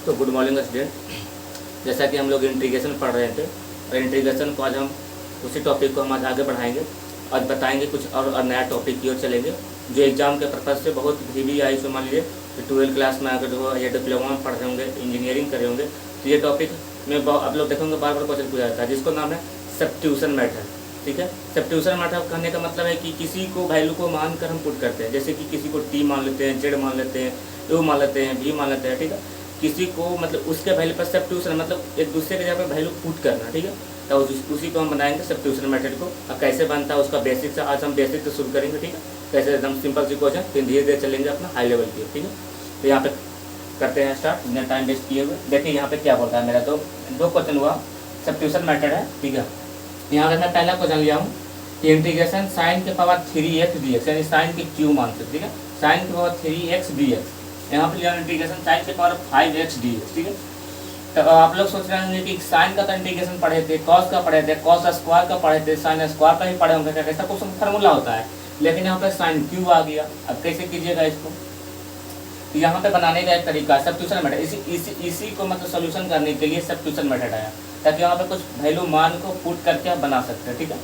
तो good morning student. जैसा कि हम लोग इंटीग्रेशन पढ़ रहे थे और इंटीग्रेशन को आज हम उसी टॉपिक को हम आज आगे बढ़ाएंगे और बताएंगे कुछ और नया टॉपिक की ओर चलेंगे जो एग्जाम के पर्पज़ से बहुत भी आई। सो मान लीजिए कि 12th क्लास में अगर जो या डिप्लोमा में पढ़ रहे होंगे, इंजीनियरिंग कर रहे होंगे, तो ये टॉपिक में आप लोग देखेंगे बार बार क्वेश्चन पूछा जाता है, जिसको नाम है सब्स्टिट्यूशन मेथड। ठीक है, सब्स्टिट्यूशन मेथड कहने का मतलब है कि किसी को वैल्यू को मानकर हम पुट करते हैं। जैसे कि किसी को टी मान लेते हैं, जेड मान लेते हैं, यू मान लेते हैं, वी मान लेते हैं। ठीक है, किसी को मतलब उसके वैल्यू पर सब्स्टिट्यूशन मतलब एक दूसरे के जगह पर वैल्यू पुट करना। ठीक है, तो उसी को हम बनाएंगे सब्स्टिट्यूशन मेथड को। और कैसे बनता है उसका बेसिक से आज हम बेसिक से शुरू करेंगे। ठीक है, कैसे एकदम सिंपल सी क्वेश्चन, फिर धीरे धीरे चलेंगे अपना हाई लेवल की। ठीक है, तो यहाँ पे करते हैं स्टार्ट, बिना टाइम वेस्ट किए हुए। देखिए यहाँ पे क्या बोलता है, मेरा दो क्वेश्चन हुआ, सब्स्टिट्यूशन मेथड है। ठीक है, यहाँ पे मैं पहला क्वेश्चन लिया हूँ कि इंटीग्रेशन साइन के पावर 3x dx, यानी साइन के क्यू मान सकते। ठीक है, साइन के पावर 3x dx, यहाँ पे लिया इंटीग्रेशन साइन के पावर 5x dx। ठीक है, तो आप लोग सोच रहे होंगे कि साइन का तो इंटीग्रेशन पढ़े थे, कॉस का पढ़े थे, कॉस स्क्वायर का पढ़े थे, साइन स्क्वायर का ही पढ़े होंगे, कैसा कुछ फार्मूला होता है। लेकिन यहाँ पे साइन क्यू आ गया। अब कैसे कीजिएगा इसको, तो यहाँ पे बनाने का एक तरीका सब्स्टिट्यूशन मेथड। इसी को मतलब सोल्यूशन करने के लिए सब्स्टिट्यूशन मेथड आया, ताकि यहाँ पे कुछ वैल्यू मान को पुट करके आप बना सकते हैं। ठीक है,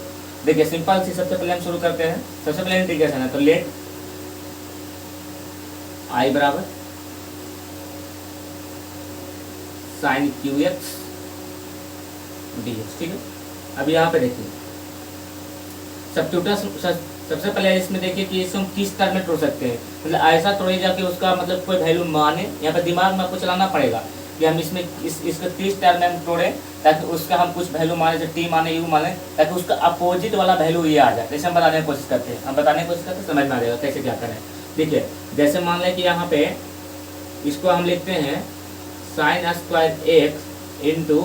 देखिए सिंपल सी सबसे पहले हम शुरू करते हैं। सबसे पहले इंटीग्रेशन है, तो लेट आई बराबर sine cube x d x. ठीक है, अब यहाँ पे देखिए सब्स्टिट्यूशन सबसे पहले इसमें देखिए कि इसको हम किस तरह में तोड़ सकते हैं। मतलब ऐसा तोड़े जाके उसका मतलब कोई वैल्यू माने, यहाँ पर दिमाग में आपको चलाना पड़ेगा कि हम इसमें इसको किस टर्म में हम तोड़े ताकि उसका हम कुछ वैल्यू माने, जैसे टी माने, यू माने, ताकि उसका अपोजिट वाला वैल्यू ये आ जाए। जैसे हम बताने की कोशिश करते हैं, समझ में आ जाएगा कैसे क्या करें। देखिए जैसे मान लें कि यहाँ पे इसको हम लिखते हैं sine square x into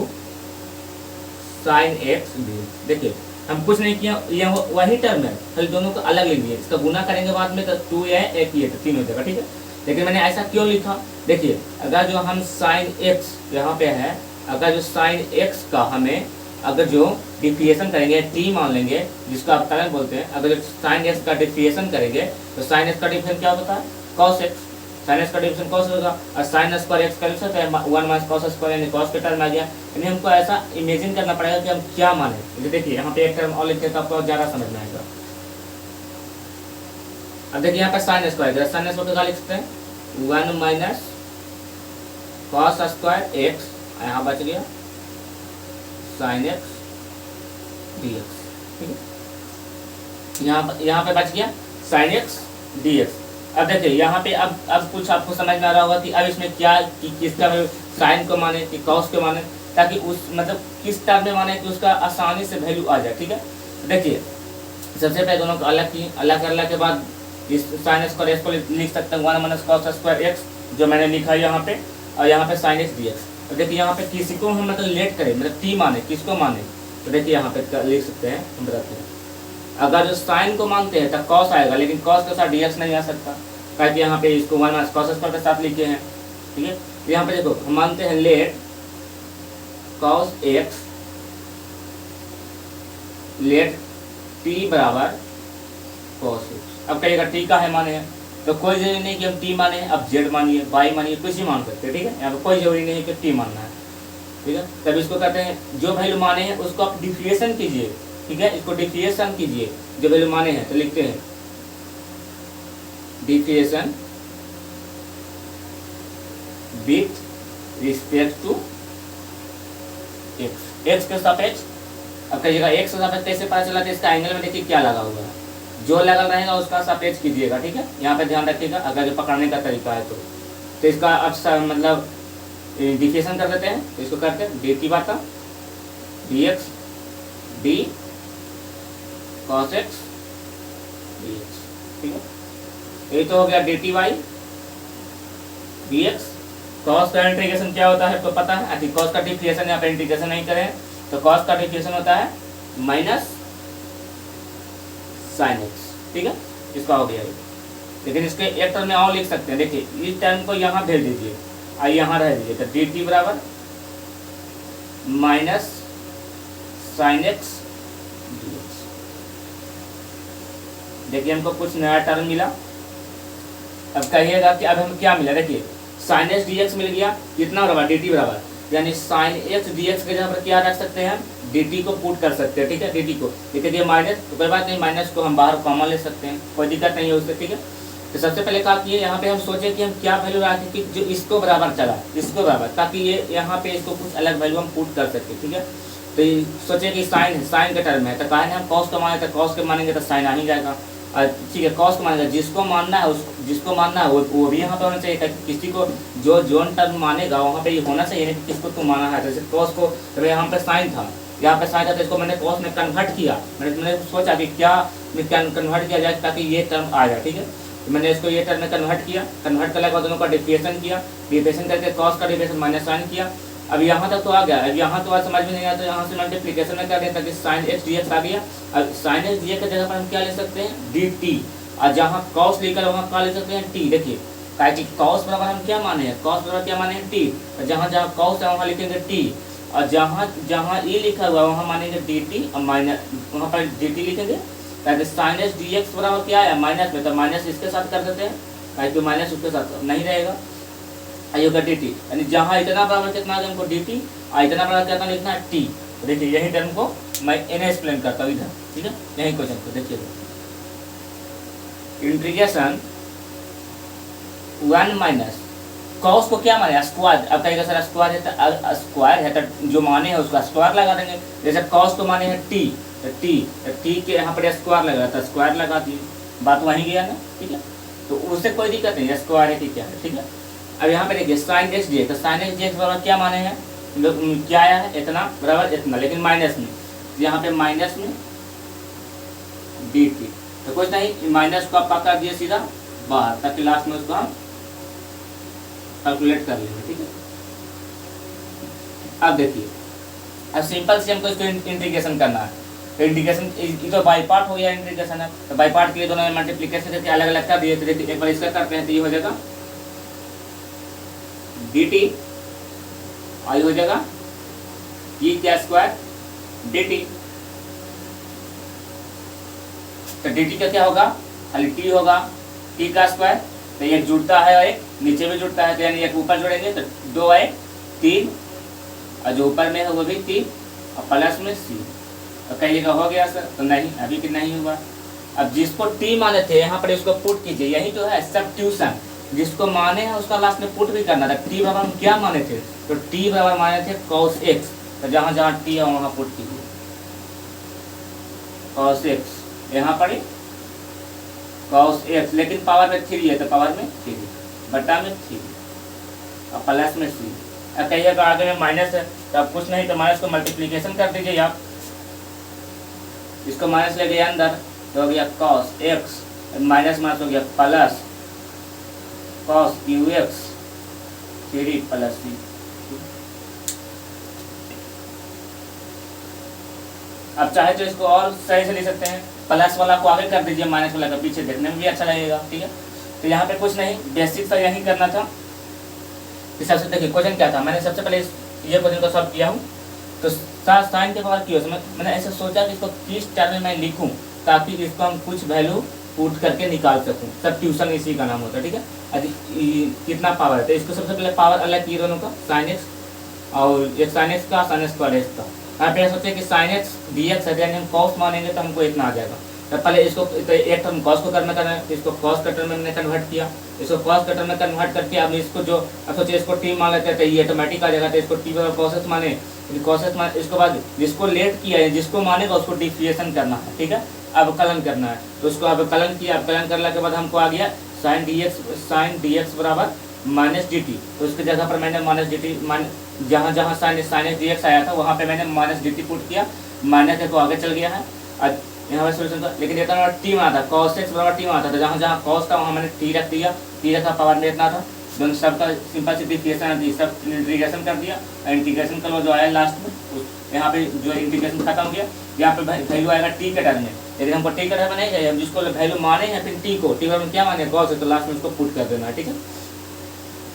sine x D. देखिए हम कुछ नहीं किया, ये वही टर्म है, खाली दोनों को अलग लिख दिए। इसका गुना करेंगे बाद में तो 2 है, एक ये तो 3 हो जाएगा। ठीक है, लेकिन मैंने ऐसा क्यों लिखा, देखिए अगर जो हम साइन एक्स यहाँ पे है, अगर जो साइन एक्स का हमें अगर जो डिफिएशन करेंगे, टी मान लेंगे जिसको आप टर्म बोलते हैं, अगर जो साइन एक्स का डिफिएशन करेंगे तो साइन एक्स का डिफिएशन क्या होता है, कॉस एक्स। साइन एक्स का डिफिएशन कॉस होगा और साइन स्क्वायर एक्स का डिफिएशन 1 माइनस कॉस स्क्वायर, यानी कॉस के टर्म आ गया। यानी हमको ऐसा इमेजिन करना पड़ेगा कि हम क्या माने। देखिए यहाँ पे एक टर्म और लिखते हैं तो आपको ज़्यादा समझ में आएगा। अब देखिए यहाँ पे साइन स्क्वायर, साइन स्क्वायर का लिख सकते हैं 1 माइनस कॉस स्क्वायर एक्स, यहाँ बच गया साइन एक्स डी एक्स। ठीक है, यहाँ पे बच गया साइन एक्स डी एक्स। अब देखिए यहाँ पे अब कुछ आपको समझ में आ रहा होगा कि अब इसमें क्या कि किसका साइन को माने कि कॉस को माने, ताकि उस मतलब किस टर्म में माने कि उसका आसानी से वैल्यू आ जाए। ठीक है, देखिए सबसे पहले दोनों को अलग करने के बाद इस साइन स्क्वायर एक्स को लिख सकते हैं 1 माइनस कॉस स्क्वायर एक्स, जो मैंने लिखा है यहाँ पे, और यहाँ पे साइन एक्स डी एक्स। तो देखिए यहाँ पे किसी को हम मतलब लेट करें, मतलब टी माने, किसको माने, तो देखिए यहाँ पे लिख सकते हैं, हम बताते हैं। अगर जो साइन को मानते हैं तो कॉस आएगा, लेकिन कॉस के साथ डी एक्स नहीं आ सकता, ताकि यहाँ पे इसको 1 माइनस कॉस स्क्वायर के साथ लिखे हैं। ठीक है, तो यहाँ पे देखो हम मानते हैं let cos x, let t बराबर कॉस एक्स। अब कहिएगा टी का है माने हैं, तो कोई जरूरी नहीं कि हम टी माने, अब जेड मानिए, वाई मानिए, कुछ ही मान सकते हैं। ठीक है, यहाँ पे कोई जरूरी नहीं कि टी मानना है। ठीक है, तब इसको कहते हैं जो वैल्यू माने हैं उसको आप डिफिएशन कीजिए। ठीक है, इसको डिफिएशन कीजिए, जो वैल्यू माने हैं तो लिखते हैं differentiation with respect to x, x के सापेक्ष। अब कहिएगा एक्स के सापेक्ष कैसे पता चला, तो इसका एंगल में देखिए क्या लगा हुआ है, जो लगल रहेगा उसका सापेक्ष कीजिएगा। ठीक है, यहाँ पे ध्यान रखिएगा अगर जो पकड़ने का तरीका है तो इसका अब मतलब डिफिएशन कर देते हैं, तो इसको करते हैं डी टी बाटा d x d cos x d x. ठीक है, ये तो हो गया d t y d x. Cos का इंटीग्रेशन क्या होता है तो पता है, अच्छा कॉस का डिफिएशन यहाँ पे इंटीग्रेशन नहीं करें तो कॉस का डिफिएशन होता है माइनस साइन एक्स। ठीक है, इसका हो गया ये, लेकिन इसके एक टर्म में और लिख सकते हैं। देखिए इस टर्म को यहाँ भेज दीजिए और यहाँ रह दीजिए, तो डी टी बराबर minus sine x d x. देखिए हमको कुछ नया टर्म मिला। अब कहिएगा कि अब हमें क्या मिला, देखिए साइन एक्स डी एक्स मिल गया, कितना बराबर डी टी बराबर, यानी साइन एक्स डी एक्स के जगह पर क्या रख सकते हैं, डी टी को पुट कर सकते हैं, ठीक है, डी टी को, ठीक है, माइनस तो कोई बात नहीं, माइनस को हम बाहर कॉमन ले सकते हैं, कोई दिक्कत नहीं है उससे, ठीक है। तो सबसे पहले क्या किए, यहाँ पे हम सोचे कि हम क्या वैल्यू रखें कि जो इसको बराबर चला, इसको बराबर, ताकि ये यहाँ पे इसको कुछ अलग वैल्यू हम पुट कर सकते, ठीक है। तो ये सोचे कि साइन है, साइन के टर्म है, तो कहा हम कॉस को माने, तो कॉस के मानेंगे तो साइन आ ही जाएगा, ठीक है, कॉस को मानेगा, जिसको मानना है जिसको मानना है वो भी यहाँ पे होना चाहिए, किसी को जो जोन टर्म मानेगा वहाँ पे ये होना चाहिए, नहीं किसको तो माना है, जैसे कॉस को, तो यहाँ पे साइन था, यहाँ पे साइन था, तो इसको मैंने कॉस में कन्वर्ट किया, मैंने सोचा कि क्या कन्वर्ट किया जाए ताकि ये टर्म आ जाए, ठीक है। तो मैंने इसको ये टर्म में कन्वर्ट किया, कन्वर्ट करने के बाद दोनों का डिफरेंशिएशन किया, डिफरेंशिएशन करके कॉस का डिफरेंशिएशन माइनस साइन किया। अब यहाँ तक तो आ गया, अब यहाँ तो आज समझ में नहीं आया, तो यहाँ से मल्टीप्लिकेशन में कर दें ताकि साइन एक्स डी एक्स आ गया। अब साइन एक्स डी एक्स की जगह पर हम क्या ले सकते हैं, डी टी, और जहाँ कॉस लेकर वहाँ क्या ले सकते हैं, टी। देखिए क्या कि कॉस बराबर हम क्या माने हैं, कॉस बराबर क्या माने हैं, टी, और जहाँ जहाँ कॉस है वहाँ लिखेंगे टी, और जहाँ जहाँ ए लिखा हुआ है वहाँ मानेंगे डी टी, और माइनस वहाँ पर डी टी लिखेंगे, ताकि साइन एक्स डी एक्स बराबर क्या है, माइनस में, तो माइनस इसके साथ कर देते हैं, ताकि माइनस उसके साथ नहीं रहेगा, आयोगा डी टी, यानी जहाँ इतना बराबर कितना है हमको डी टी, और इतना बराबर कितना लिखना है टी। देखिए यही टर्म को मैं इन्हें एक्सप्लेन करता हूँ इधर, ठीक है, यही क्वेश्चन को देखिए, इंटीग्रेशन 1 माइनस कॉस को क्या माने, स्क्वायर, अब कहेगा सर स्क्वायर है, तो स्क्वायर है तो जो माने है उसका स्क्वायर लगा देंगे, जैसे कॉस को माने है टी, तो टी के यहाँ पर स्क्वायर लगा था, स्क्वायर लगा दिए, बात वहीं गया ना, ठीक है, तो उससे कोई दिक्कत नहीं, स्क्वायर है कि क्या है, ठीक है। अब यहाँ पे देखिए साइन एक्स डी एक्स, तो साइन एक्स डी एक्स बराबर क्या माने हैं, क्या आया है, इतना बराबर इतना, लेकिन माइनस में, यहाँ पे माइनस में डी टी, तो कुछ नहीं, माइनस को आप कर दिए सीधा बाहर, ताकि लास्ट में उसको हम कैलकुलेट कर लेंगे, ठीक है। अब देखिए, अब सिंपल से हमको इसको इंटीग्रेशन करना है, तो इंटीग्रेशन ये तो बाई पार्ट हो गया, इंटीग्रेशन है, तो बाई पार्ट के लिए दोनों में मल्टीप्लिकेशन करके अलग अलग कर दिए, तो देखिए एक बार इसका करते हैं, तो ये हो जाएगा डी टी, आई हो जाएगा ई क्या स्क्वायर डी टी, तो डी टी का क्या होगा, खाली टी होगा, टी का स्क्वायर, तो एक जुड़ता है और एक नीचे भी जुड़ता है, तो यानी एक ऊपर जोड़ेंगे तो 2 आए 3, और जो ऊपर में है वो भी 3, और प्लस में सी, तो कहिएगा हो गया सर, तो नहीं, अभी कि नहीं हुआ। अब जिसको टी माने थे यहाँ पर इसको पुट कीजिए, यही तो है सब्स्टिट्यूशन, जिसको माने हैं उसका लास्ट में पुट भी करना था। टी बराबर हम क्या माने थे, तो टी बराबर माने थे cos x, तो जहाँ जहाँ टी है वहाँ पुट कीजिए cos x, यहाँ पर cos x, लेकिन पावर में 3 है तो पावर में 3 बटा में 3 और प्लस में सी। अब कहिएगा आगे में माइनस है, तो अब कुछ नहीं, तो माइनस को मल्टीप्लिकेशन कर दीजिए आप, इसको माइनस ले गया अंदर, तो हो गया cos x, माइनस माइनस हो गया प्लस cos ux 3 प्लस सी। अब चाहे तो इसको और सही से लिख सकते हैं, प्लस वाला को आगे कर दीजिए, माइनस वाला का पीछे, देखने में भी अच्छा लगेगा, ठीक है। तो यहाँ पे कुछ नहीं, बेसिक सा यही करना था। इस सबसे देखिए क्वेश्चन क्या था, मैंने सबसे पहले ये क्वेश्चन को सॉल्व किया हूँ, तो साइन के पावर की मैंने ऐसा सोचा कि इसको किस टर्म में मैं लिखूँ ताकि इसको हम कुछ वैल्यू पुट करके निकाल सकूँ, सब ट्यूशन इसी का नाम होता है, ठीक है। कितना पावर है, तो इसको सबसे पहले पावर अलग किए दोनों का, साइन एक्स और एक साइन एक्स का, साइन स्क्वायर एक्स का। यहाँ पे सोचे कि साइन एक्स डी एक्स है, यानी हम कॉस मानेंगे तो हमको इतना आ जाएगा, तो पहले इसको तो एक टर्म कॉस को करना है, तो इसको कॉस का टर्म में मैंने कन्वर्ट किया, इसको कॉस का टर्म में कन्वर्ट करके अब इसको जो अब सोचिए इसको टी मान लेते हैं, तो ये ऑटोमेटिक आ जाएगा, तो इसको टी बराबर कॉसेस माने, कॉसेस माने, इसके बाद जिसको लेट किया है, जिसको मानेगा उसको डिफरेंशिएशन करना है, ठीक है, अवकलन करना है, तो उसको अवकलन किया, अवकलन करने के बाद हमको आ गया साइन डी एक्स बराबर माइनस डी टी, तो उसकी जगह पर मैंने माइनस डी टी जहाँ जहाँ साइन डी एक्स आया था वहाँ पे मैंने माइनस डी टी पुट किया, माइनस को आगे चल गया है, और यहाँ पर सोल्यूशन था, लेकिन इतना टी में आता, cos x बराबर टी में आता था, जहाँ जहाँ cos था वहाँ मैंने टी रख दिया, टी रखा पावर में इतना था, दोनों सबका सिंपल सिंप्लीफिकेशन दी, सब इंटीग्रेशन कर दिया, इंटीग्रेशन का जो आया लास्ट में यहाँ पे जो इंटीग्रेशन खत्म हो गया, यहाँ पे वैल्यू आएगा टी के टर्म में, लेकिन हमको टी के टर्म में नहीं चाहिए, हम जिसको वैल्यू माने हैं फिर टी को, टी में क्या माने cos है, तो लास्ट में उसको पुट कर देना है, ठीक है।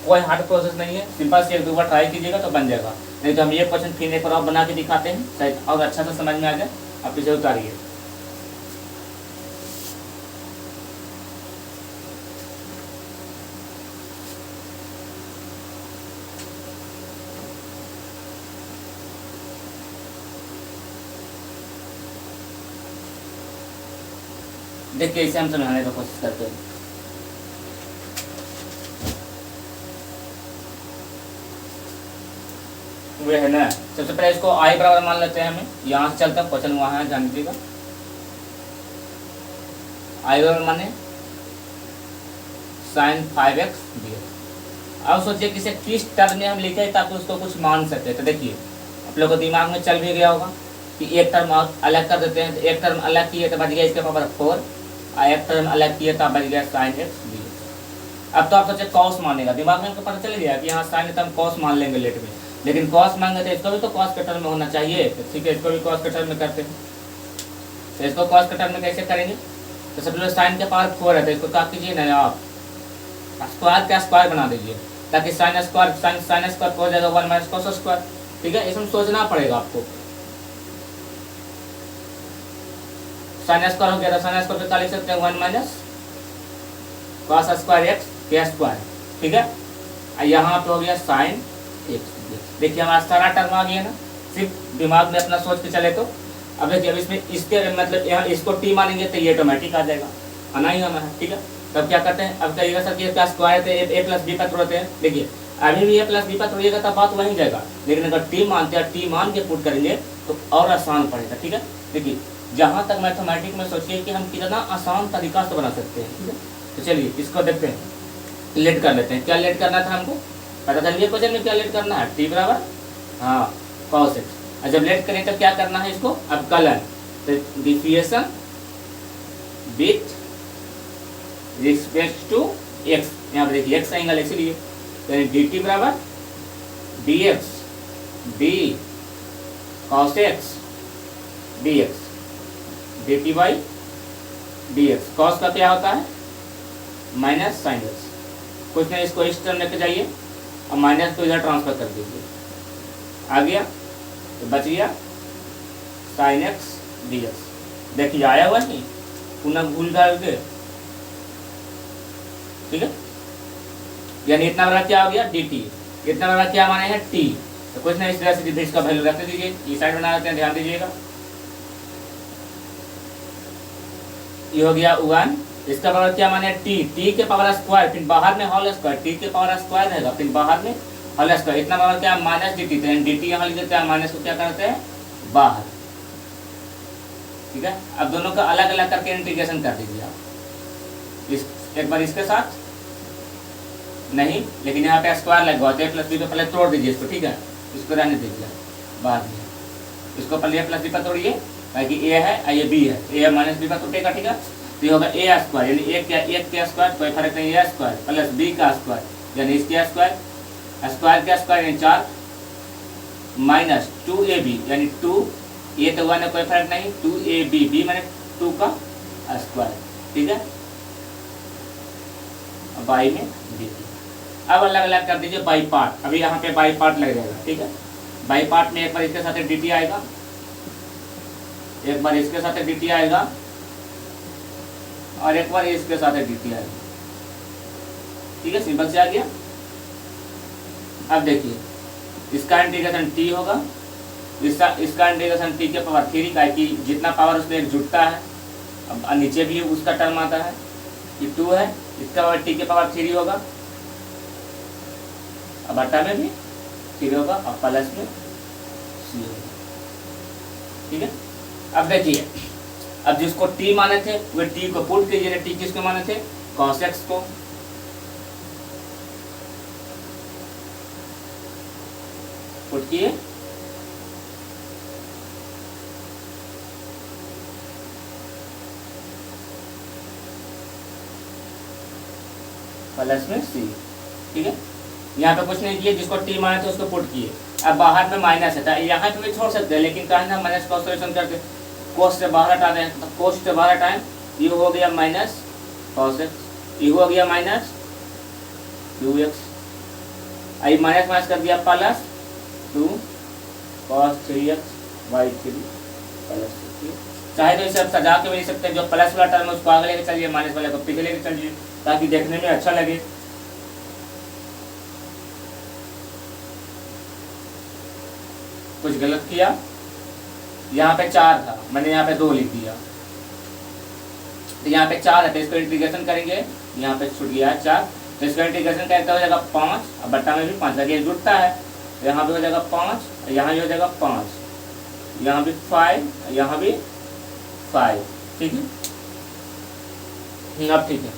कोई हार्ड प्रोसेस नहीं है, सिंपल से एक दो बार ट्राई कीजिएगा तो बन जाएगा, नहीं तो हम ये क्वेश्चन फिर एक और बना के दिखाते हैं, शायद और अच्छा से समझ में आ जाए, आप इसे उतारिए। देखिए इसे हम समझाने का कोशिश करते हैं। वे है ना, सबसे पहले इसको आई बराबर मान लेते हैं, हमें यहाँ से चलता है, क्वेश्चन वहाँ है, जान लीजिएगा। आई बराबर माने sin 5x dx। अब सोचिए किसे किस टर्म में हम लिखे ताकि उसको कुछ मान सके। तो देखिए आप लोगों को दिमाग में चल भी गया होगा कि एक टर्म अलग कर देते हैं, तो एक टर्म अलग किए तो बच गया इसके पावर 4, और एक टर्म अलग किए तो बच गया sin x dx। अब तो आप सोचे कॉस मानेगा, दिमाग में आपको पता चल गया कि यहाँ साइन है तो हम कॉस मान लेंगे लेट में, लेकिन कॉस मांगे तो इसको भी तो कॉस के टर्म में होना चाहिए। तो ठीक है, इसको भी कॉस के टर्म में करते हैं। तो इसको कॉस के टर्म में कैसे करेंगे? तो सबसे पहले साइन के पावर 4 है तो इसको क्या कीजिए ना, आप स्क्वायर का स्क्वायर बना दीजिए ताकि साइन स्क्वायर हो जाएगा 1 माइनस कॉस स्क्वायर। ठीक है, इसमें सोचना पड़ेगा आपको। साइन स्क्वायर हो गया तो साइन स्क्वायर पे क्या लिख सकते हैं 1 माइनस कॉस स्क्वायर एक्स के स्क्वायर। ठीक है, यहाँ पे हो गया साइन एक्स। देखिए हमारा सारा टर्म आ गया ना, सिर्फ दिमाग में अपना सोच के चले तो। अब देखिए अब इसमें इसके मतलब यहाँ इसको टी मानेंगे तो ये ऑटोमेटिक आ जाएगा, आना ही आना है। ठीक है, तब क्या करते हैं, अब कहिएगा सर क्या स्क्वायर है ए प्लस बी पर तोड़ते हैं। देखिए अभी भी ए प्लस बी पर तोड़िएगा तब बात वहीं जाएगा, लेकिन अगर टी मानते हैं, टी मान के पुट करेंगे तो और आसान पड़ेगा। ठीक है, देखिए जहाँ तक मैथमेटिक्स में सोचिए कि हम कितना आसान तरीका से बना सकते हैं। ठीक है, तो चलिए इसको देखते हैं, लेट कर लेते हैं। क्या लेट करना था हमको पता चल गया क्वेश्चन में, क्या लेट करना है, टी बराबर हाँ कॉस एक्स। और जब लेट करें तो क्या करना है इसको, अब कलन तो डिफिएशन विथ रिस्पेक्ट टू एक्स, यहाँ पर देखिए एक्स आएंगे इसीलिए, यानी डी टी बराबर D x d cos x d x D T by D x. Cos का क्या होता है माइनस साइन एक्स, कुछ नहीं इसको इस टर्म लेके जाइए और माइनस को इधर ट्रांसफर कर दीजिए, आ गया तो बच गया साइन एक्स डी एक्स। देखिए आया हुआ नहीं, पुनः भूल डाल के। ठीक है, यानी इतना बड़ा क्या हो गया डी टी, इतना बड़ा क्या माने हैं टी। तो कुछ नहीं इस तरह से इसका वैल्यू रख दीजिए, ये साइड बना लेते हैं, ध्यान दीजिएगा। ये हो गया 1, इसका पावर क्या माने टी, टी के पावर स्क्वायर, फिर बाहर में होल स्क्वायर, टी के पावर स्क्वायर रहेगा, फिर बाहर में होल स्क्वायर, इतना पावर क्या माइनस डी टी, तो डी टी यहाँ लिख देते हैं, माइनस को क्या करते हैं बाहर। ठीक है, अब दोनों का अलग अलग करके इंटीग्रेशन कर दीजिए आप। एक बार इसके साथ नहीं, लेकिन यहाँ पे स्क्वायर लग गया, प्लस बी पे पहले तोड़ दीजिए इसको। ठीक है, इसको रहने दीजिए बाद में, इसको पहले प्लस बी पर तोड़िए ताकि ए है ये बी है, ए माइनस बी पर टूटेगा। ठीक है, तो ये होगा ए स्क्वायर, यानी एक के स्क्वायर कोई फर्क नहीं, ए स्क्वायर प्लस बी का स्क्वायर यानी इसके स्क्वायर, स्क्वायर का स्क्वायर यानी 4 माइनस 2ab यानी 2 ए तो 1 है कोई फर्क नहीं, 2ab बी मैंने 2 का स्क्वायर। ठीक है, बाई में डी। अब अलग अलग कर दीजिए बाई पार्ट, अभी यहाँ पे बाई पार्ट लग जाएगा। ठीक है, बाई पार्ट में एक बार इसके साथ डी टी आएगा, एक बार इसके साथ डी टी आएगा, और एक बार इसके साथ डी टी आएगा। ठीक है, सिंपल से आ गया। अब देखिए इसका इंटीग्रेशन टी होगा, इसका इंटीग्रेशन टी के पावर 3 का, कि जितना पावर उसमें जुटता है, अब नीचे भी उसका टर्म आता है, ये 2 है, इसका पावर टी के पावर 3 होगा, अब बटा में भी 3 होगा और प्लस में सी होगा। ठीक है, अब देखिए अब जिसको टी माने थे वे टी को पुट कीजिए, टी किसको माने थे कॉस एक्स को, पुट किए, प्लस में सी। ठीक है, यहाँ पे कुछ नहीं किए, जिसको टी माने थे उसको पुट किए। अब बाहर में माइनस है, यहाँ पे भी छोड़ सकते हैं, लेकिन कहा ना माइनस कॉस सोल्यूशन करके कोस से बाहर हटा दें, तो कोस से बाहर हटाएं, ये हो गया माइनस कॉस एक्स, ये हो गया माइनस 2x, आई माइनस माइनस कर दिया plus 2 cos 3x by 3 plus 3। चाहे तो इसे आप सजा के भी लिख सकते हैं, जो प्लस वाला टर्म है उसको आगे लेके चलिए, माइनस वाले को पीछे लेके चलिए, ताकि देखने में अच्छा लगे। कुछ गलत किया, यहाँ पे 4 था, मैंने यहाँ पे 2 लिख दिया, तो यहाँ पे 4 है तो इसको इंटीग्रेशन करेंगे, यहाँ पे छूट गया है 4, तो इसका इंटीग्रेशन करते हो जाएगा 5 और बट्टा में भी 5 लगे जुड़ता है, तो यहाँ भी हो जाएगा 5, यहाँ भी हो जाएगा 5, यहाँ भी 5, यहाँ भी 5, ठीक है। अब ठीक है,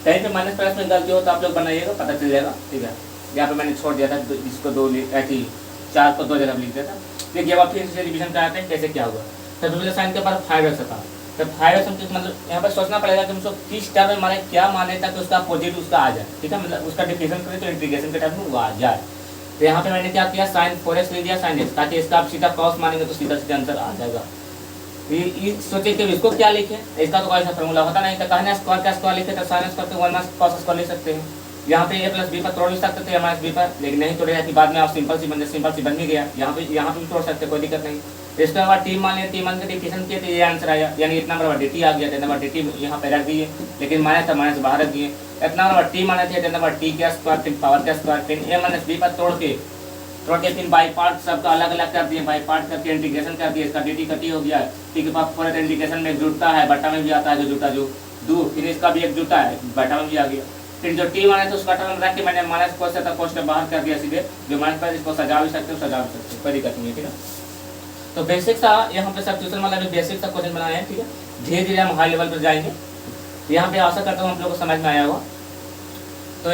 कहीं पे माइनस प्लस में गलती हो तो आप लोग बनाइएगा, पता चल जाएगा, ठीक है। यहाँ पे मैंने छोड़ दिया था तो इसको 2 ऐसी 4 को 2 जगह लिख दिया था। देखिए अब फिर से रिविजन कराते हैं कैसे क्या हुआ। तो दूसरे साइन के बाद 5 रख सकता, तो 5 मतलब यहाँ पर सोचना पड़ेगा कि हमको किस टर्म में हमारे क्या माने था कि उसका अपोजिट उसका आ जाए, ठीक है, मतलब उसका डिफिनेशन करें तो इंटीग्रेशन के टर्म में वो आ जाए। तो यहाँ पे मैंने क्या किया, साइन 4x लिख दिया साइन x, ताकि इसका आप सीधा कॉस मानेंगे तो सीधा सीधा आंसर आ जाएगा। ये सोचे कि इसको क्या लिखे, इसका तो कोई ऐसा फॉर्मूला होता नहीं, तो कहना स्क्वायर का स्क्वायर लिखे तो साइन स्क्वायर को 1 माइनस कॉस स्क्वायर लिख सकते हैं। यहाँ पे a प्लस बी पर तोड़ भी सकते थे, माइनस बी पर, लेकिन नहीं तोड़े कि बाद में आप सिंपल सी बन भी गया। यहाँ पे भी तोड़ सकते, कोई दिक्कत नहीं। इसके बाद टी मान लिया, टी मान के डिफिनेशन किए तो ये आंसर आया, यानी इतना बराबर dt आ गया, इतना बराबर dt यहाँ पे रख दिए, लेकिन माइनस था माइनस बाहर रख दिए। इतना बराबर टी माने थे, इतना बराबर टी का स्क्वायर, फिर पावर का स्क्वायर, फिर a माइनस बी पर तोड़ के फिर बाई पार्ट सबका अलग अलग कर दिए, बाई पार्ट करके इंटीग्रेशन कर दिए, इसका dt कटी हो गया। ठीक है, पूरा इंटीग्रेशन में जुड़ता है, बटा में भी आता है जो जुटा जो दो, फिर इसका भी एक जुटा है, बटा में भी आ गया। फिर जो टी माने तो उसका टर्म रख के मैंने माइनस कोस था, कोस बाहर कर दिया सीधे, जो माइनस पर इसको सजा भी सकते हो, सजा भी सकते हो, कोई दिक्कत नहीं है, ठीक है। तो बेसिक सा यहाँ पे सब्स्टिट्यूशन वाला भी बेसिक सा क्वेश्चन बनाया है, ठीक है। धीरे धीरे हम हाई लेवल पर जाएंगे। यहाँ पे आशा करता हूँ आप लोगों को समझ में आया होगा। तो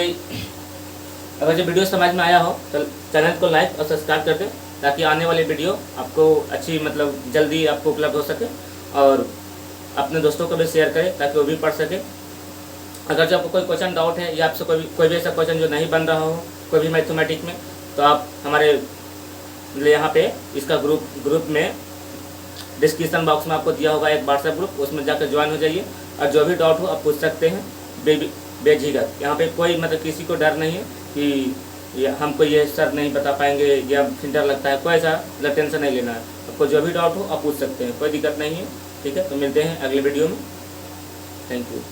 अगर जो वीडियो समझ में आया हो तो चैनल को लाइक और सब्सक्राइब कर दें, ताकि आने वाले वीडियो आपको अच्छी मतलब जल्दी आपको उपलब्ध हो सके, और अपने दोस्तों को भी शेयर करें ताकि वो भी पढ़ सके। अगर जो आपको कोई क्वेश्चन डाउट है या आपसे कोई भी ऐसा क्वेश्चन जो नहीं बन रहा हो कोई भी मैथमेटिक में, तो आप हमारे यहाँ पे इसका ग्रुप में डिस्क्रिप्शन बॉक्स में आपको दिया होगा एक व्हाट्सएप ग्रुप, उसमें जाकर ज्वाइन हो जाइए, और जो भी डाउट हो आप पूछ सकते हैं बेझिझक। यहाँ पे कोई मतलब किसी को डर नहीं है कि हमको ये सर नहीं बता पाएंगे या फिर लगता है, कोई ऐसा मतलब टेंशन नहीं लेना है। आपको जो भी डाउट हो आप पूछ सकते हैं, कोई दिक्कत नहीं है, ठीक है। तो मिलते हैं अगले वीडियो में, थैंक यू।